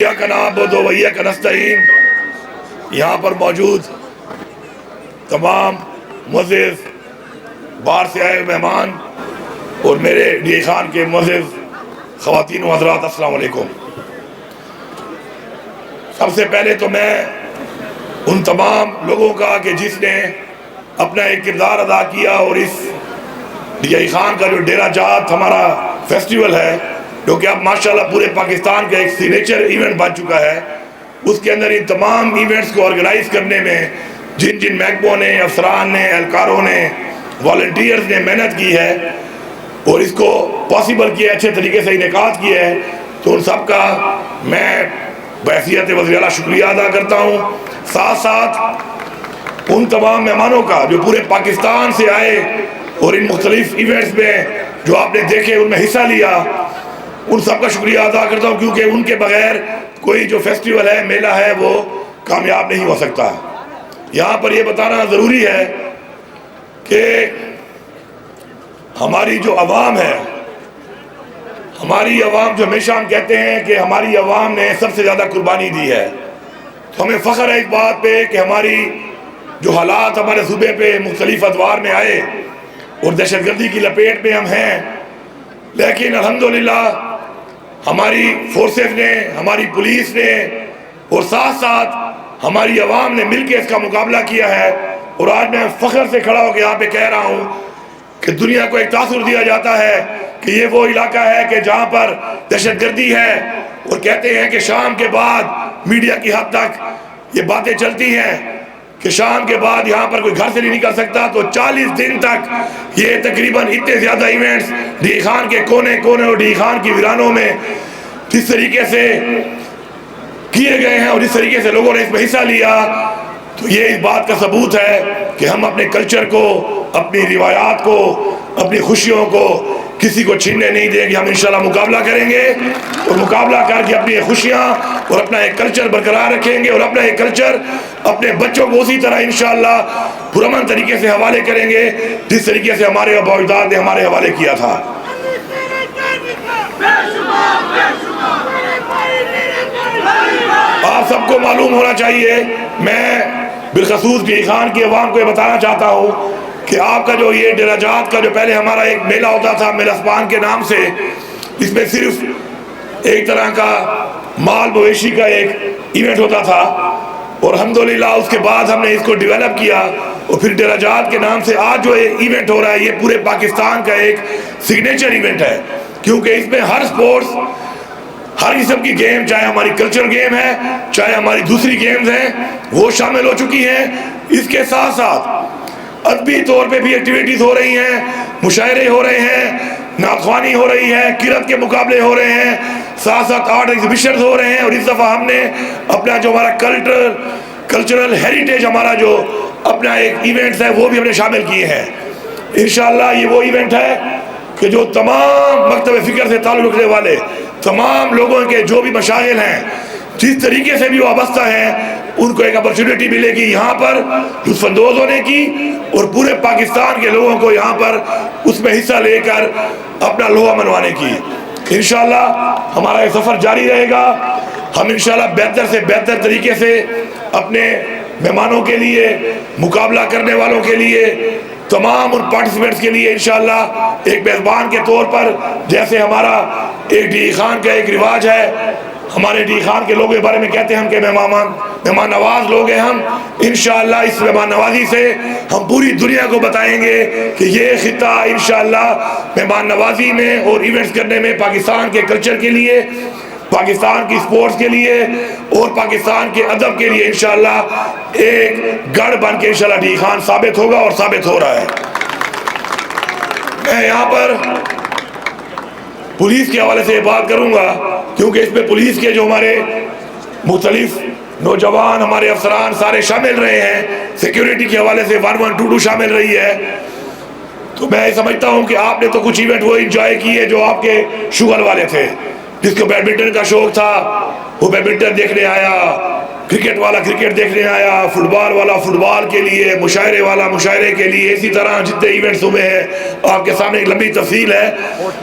کا نعبد و ایاک نستعین یہاں پر موجود تمام معزز باہر سے آئے مہمان اور میرے ڈی خان کے معزز خواتین و حضرات، السلام علیکم۔ سب سے پہلے تو میں ان تمام لوگوں کا کہ جس نے اپنا ایک کردار ادا کیا اور اس ڈی خان کا جو ڈیرہ جات ہمارا فیسٹیول ہے جو کہ اب ماشاءاللہ پورے پاکستان کا ایک سگنیچر ایونٹ بن چکا ہے، اس کے اندر ان تمام ایونٹس کو آرگنائز کرنے میں جن جن محکموں نے، افسران نے، اہلکاروں نے، والنٹیئرز نے محنت کی ہے اور اس کو پاسبل کیا، اچھے طریقے سے انعقاد کیا ہے، تو ان سب کا میں بحیثیت وزیر اعلیٰ شکریہ ادا کرتا ہوں۔ ساتھ ساتھ ان تمام مہمانوں کا جو پورے پاکستان سے آئے اور ان مختلف ایونٹس میں جو آپ نے دیکھے ان میں حصہ لیا، ان سب کا شکریہ ادا کرتا ہوں، کیونکہ ان کے بغیر کوئی جو فیسٹیول ہے، میلہ ہے، وہ کامیاب نہیں ہو سکتا۔ یہاں پر یہ بتانا ضروری ہے کہ ہماری جو عوام ہے، ہماری عوام جو ہمیشہ ہم کہتے ہیں کہ ہماری عوام نے سب سے زیادہ قربانی دی ہے، تو ہمیں فخر ہے اس بات پہ کہ ہماری جو حالات ہمارے صوبے پہ مختلف ادوار میں آئے اور دہشت گردی کی لپیٹ میں ہم ہیں، لیکن الحمدللہ ہماری فورسز نے، ہماری پولیس نے اور ساتھ ساتھ ہماری عوام نے مل کے اس کا مقابلہ کیا ہے۔ اور آج میں فخر سے کھڑا ہو کے یہاں پہ کہہ رہا ہوں کہ دنیا کو ایک تاثر دیا جاتا ہے کہ یہ وہ علاقہ ہے کہ جہاں پر دہشت گردی ہے، اور کہتے ہیں کہ شام کے بعد میڈیا کی حد تک یہ باتیں چلتی ہیں کہ شام کے بعد یہاں پر کوئی گھر سے نہیں نکل سکتا، تو 40 دن تک یہ تقریباً اتنے زیادہ ایونٹس ڈی خان کے کونے کونے اور ڈی خان کی ویرانوں میں جس طریقے سے کیے گئے ہیں اور جس طریقے سے لوگوں نے اس میں حصہ لیا، تو یہ اس بات کا ثبوت ہے کہ ہم اپنے کلچر کو، اپنی روایات کو، اپنی خوشیوں کو کسی کو چھیننے نہیں دیں گے۔ ہم انشاءاللہ مقابلہ کریں گے اور مقابلہ کر کے اپنی خوشیاں اور اپنا ایک کلچر برقرار رکھیں گے اور اپنا ایک کلچر اپنے بچوں کو اسی طرح انشاءاللہ پرامن طریقے سے حوالے کریں گے جس طریقے سے ہمارے آباء و اجداد نے ہمارے حوالے کیا تھا۔ آپ سب کو معلوم ہونا چاہیے، میں بالخصوص ڈی خان کی عوام کو یہ بتانا چاہتا ہوں کہ آپ کا جو یہ ڈیرہ جات کا جو پہلے ہمارا ایک میلہ ہوتا تھا میلسپان کے نام سے، اس میں صرف ایک طرح کا مال مویشی کا ایک ایونٹ ہوتا تھا، اور الحمدللہ اس کے بعد ہم نے اس کو ڈیولپ کیا اور پھر ڈیرہ جات کے نام سے آج جو ایونٹ ہو رہا ہے، یہ پورے پاکستان کا ایک سگنیچر ایونٹ ہے، کیونکہ اس میں ہر سپورٹس، ہر قسم کی گیم، چاہے ہماری کلچر گیم ہے، چاہے ہماری دوسری گیمز ہیں، وہ شامل ہو چکی ہیں۔ اس کے ساتھ ساتھ ادبی طور پہ بھی ایکٹیویٹیز ہو رہی ہیں، مشاعرے ہو رہے ہیں، نعت خوانی ہو رہی ہے، قرأت کے مقابلے ہو رہے ہیں، ساتھ ساتھ آرٹ ایگزیبیشنز ہو رہے ہیں، اور اس دفعہ ہم نے اپنا جو ہمارا کلچرل ہیریٹیج ہمارا جو اپنا ایک ایونٹس ہے وہ بھی ہم نے شامل کیے ہیں۔ انشاءاللہ یہ وہ ایونٹ ہے کہ جو تمام مکتب فکر سے تعلق رکھنے والے تمام لوگوں کے جو بھی مشاغل ہیں، جس طریقے سے بھی وابستہ ہیں، ان کو ایک اپرچونٹی ملے گی یہاں پر لطف اندوز ہونے کی، اور پورے پاکستان کے لوگوں کو یہاں پر اس میں حصہ لے کر اپنا لوہا منوانے کی۔ انشاءاللہ ہمارا یہ سفر جاری رہے گا۔ ہم انشاءاللہ بہتر سے بہتر طریقے سے اپنے مہمانوں کے لیے، مقابلہ کرنے والوں کے لیے، تمام ان پارٹیسپینٹس کے لیے انشاءاللہ ایک میزبان کے طور پر، جیسے ہمارا ایک ڈی خان کا ایک رواج ہے، ہمارے ڈی خان کے لوگوں کے بارے میں کہتے ہیں ہم کہ مہمان نواز لوگ ہیں ہم، انشاءاللہ اس مہمان نوازی سے ہم پوری دنیا کو بتائیں گے کہ یہ خطہ انشاءاللہ مہمان نوازی میں اور ایونٹس کرنے میں پاکستان کے کلچر کے لیے، پاکستان کی سپورٹس کے لیے اور پاکستان کے ادب کے لیے انشاءاللہ ایک گڑھ بن کے انشاءاللہ ڈی خان ثابت ہوگا اور ثابت ہو رہا ہے۔ میں یہاں پر پولیس کے حوالے سے یہ بات کروں گا، کیونکہ اس میں پولیس کے جو ہمارے مختلف نوجوان، ہمارے افسران سارے شامل رہے ہیں، سیکیورٹی کے حوالے سے 1122 شامل رہی ہے، تو میں سمجھتا ہوں کہ آپ نے تو کچھ ایونٹ وہ انجوائے کیے جو آپ کے شغل والے تھے، جس کو بیڈمنٹن کا شوق تھا وہ بیڈمنٹن دیکھنے آیا، کرکٹ والا کرکٹ دیکھنے آیا، فٹ بال والا فٹ بال کے لیے، مشاعرے والا مشاعرے کے لیے، اسی طرح جتنے ایونٹس ہوئے ہیں آپ کے سامنے ایک لمبی تفصیل ہے.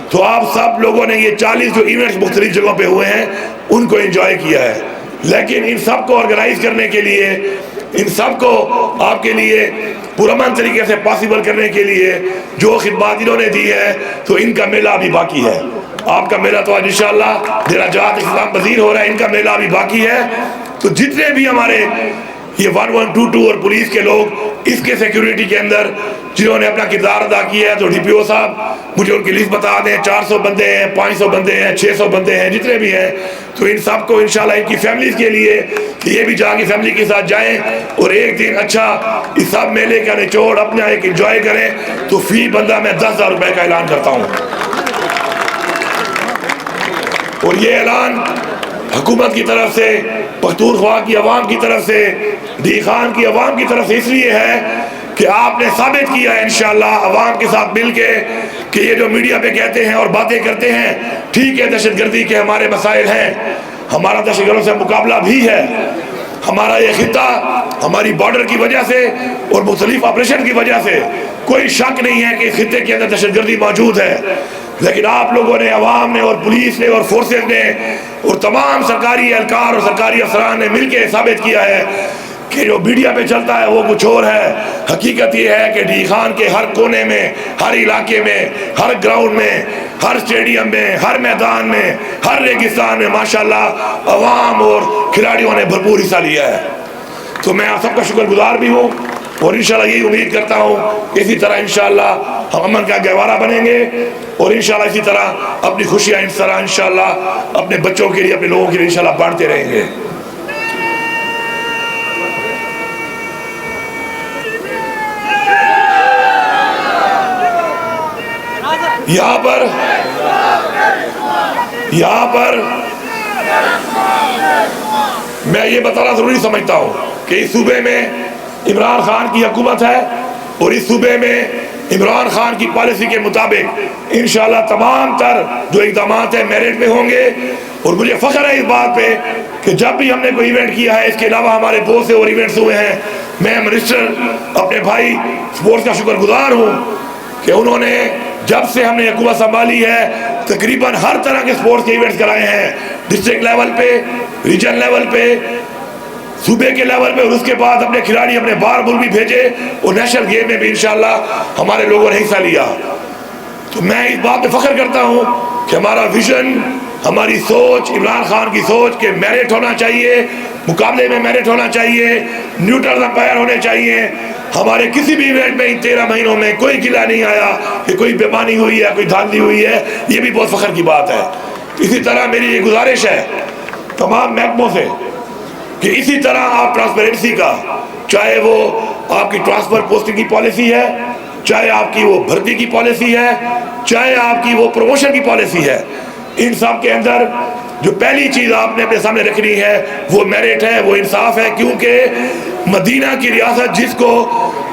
تو آپ سب لوگوں نے یہ 40 جو ایونٹس مختلف جگہوں پہ ہوئے ہیں ان کو انجوائے کیا ہے. لیکن ان سب کو آرگنائز کرنے کے لیے، ان سب کو آپ کے لیے پرامن طریقے سے پاسبل کرنے کے لیے جو خدمات انہوں نے دی ہے، تو ان کا میلہ ابھی باقی ہے. آپ کا میلہ تو آج انشاءاللہ دراجات اسلام پذیر ہو رہا ہے، ان کا میلہ ابھی باقی ہے. تو جتنے بھی ہمارے یہ 1122 اور پولیس کے لوگ اس کے سیکیورٹی کے اندر جنہوں نے اپنا کردار ادا کیا ہے، تو ڈی پی او صاحب مجھے ان کی لسٹ بتا دیں. 400 بندے ہیں، 500 بندے ہیں، 600 بندے ہیں، جتنے بھی ہیں. تو ان سب کو انشاءاللہ ان کی فیملیز کے لیے کہ یہ بھی جا کے فیملی کے ساتھ جائیں اور ایک دن اچھا اس سب میلے کا نچوڑ اپنا ایک انجوائے کریں. تو فی بندہ میں 10,000 روپے کا اعلان کرتا ہوں. اور یہ اعلان حکومت کی طرف سے، پختونخوا کی عوام کی طرف سے، دی خان کی عوام کی طرف سے اس لیے ہے کہ آپ نے ثابت کیا ہے انشاءاللہ عوام کے ساتھ مل کے کہ یہ جو میڈیا پہ کہتے ہیں اور باتیں کرتے ہیں، ٹھیک ہے دہشت گردی کے ہمارے مسائل ہیں، ہمارا دہشت گردوں سے مقابلہ بھی ہے. ہمارا یہ خطہ ہماری بارڈر کی وجہ سے اور مختلف آپریشن کی وجہ سے کوئی شک نہیں ہے کہ اس خطے کے اندر دہشت گردی موجود ہے. لیکن آپ لوگوں نے، عوام نے اور پولیس نے اور فورسز نے اور تمام سرکاری اہلکار اور سرکاری افسران نے مل کے ثابت کیا ہے کہ جو میڈیا پہ چلتا ہے وہ کچھ اور ہے. حقیقت یہ ہے کہ ڈی خان کے ہر کونے میں، ہر علاقے میں، ہر گراؤنڈ میں، ہر اسٹیڈیم میں، ہر میدان میں، ہر ریگستان میں ماشاءاللہ عوام اور کھلاڑیوں نے بھرپور حصہ لیا ہے. تو میں آپ سب کا شکر گزار بھی ہوں اور انشاءاللہ یہی امید کرتا ہوں کہ اسی طرح انشاءاللہ ہم امن کا گہوارہ بنیں گے اور انشاءاللہ اسی طرح اپنی خوشیاں اس طرح انشاءاللہ اپنے بچوں کے لیے، اپنے لوگوں کے لیے انشاءاللہ بانٹتے رہیں گے. یہاں پر میں یہ بتانا ضروری سمجھتا ہوں کہ اس صوبے میں عمران خان کی حکومت ہے اور اس صوبے میں عمران خان کی پالیسی کے مطابق انشاءاللہ تمام تر جو اقدامات ہیں میرٹ پہ ہوں گے. اور مجھے فخر ہے اس بات پہ کہ جب بھی ہم نے کوئی ایونٹ کیا ہے، اس کے علاوہ ہمارے بہت سے اور ایونٹس ہوئے ہیں، میں منسٹر اپنے بھائی سپورٹس کا شکر گزار ہوں کہ انہوں نے جب سے ہم نے حکومت سنبھالی ہے تقریباً ہر طرح کے سپورٹس کے ایونٹس کرائے ہیں، ڈسٹرکٹ لیول پہ، ریجن لیول پہ، صوبے کے لیول پہ، اور اس کے بعد اپنے کھلاڑی اپنے باہر ملک بھی بھیجے اور نیشنل گیم میں بھی انشاءاللہ ہمارے لوگوں نے حصہ لیا. تو میں اس بات پہ فخر کرتا ہوں کہ ہمارا ویژن، ہماری سوچ، عمران خان کی سوچ کہ میرٹ ہونا چاہیے، مقابلے میں میرٹ ہونا چاہیے، نیوٹرل امپائر ہونے چاہیے. ہمارے کسی بھی ایونٹ میں ان 13 مہینوں میں کوئی گلہ نہیں آیا کہ کوئی بےمانی ہوئی ہے، کوئی دھاندلی ہوئی ہے. یہ بھی بہت فخر کی بات ہے. اسی طرح میری یہ گزارش ہے تمام محکموں سے کہ اسی طرح آپ ٹرانسپیرنسی کا، چاہے وہ آپ کی ٹرانسفر پوسٹنگ کی پالیسی ہے، چاہے آپ کی وہ بھرتی کی پالیسی ہے، چاہے آپ کی وہ پروموشن کی پالیسی ہے، ان سب کے اندر جو پہلی چیز آپ نے اپنے سامنے رکھنی ہے وہ میرٹ ہے، وہ انصاف ہے. کیونکہ مدینہ کی ریاست جس کو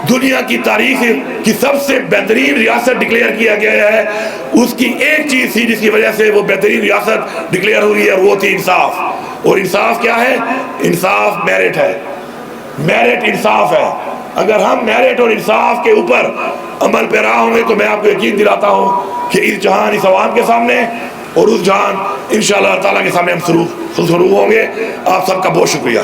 دنیا کی تاریخ کی سب سے بہترین ریاست ڈکلیئر کیا گیا ہے، اس کی ایک چیز تھی جس کی وجہ سے وہ بہترین ریاست ڈکلیئر ہوئی ہے، وہ تھی انصاف. اور انصاف کیا ہے؟ انصاف میرٹ ہے، میرٹ انصاف ہے. اگر ہم میرٹ اور انصاف کے اوپر عمل پیرا ہوں گے تو میں آپ کو یقین دلاتا ہوں کہ اس جہان، اس عوام کے سامنے اور اس جہان انشاءاللہ تعالیٰ کے سامنے ہم سرور ہوں گے. آپ سب کا بہت شکریہ.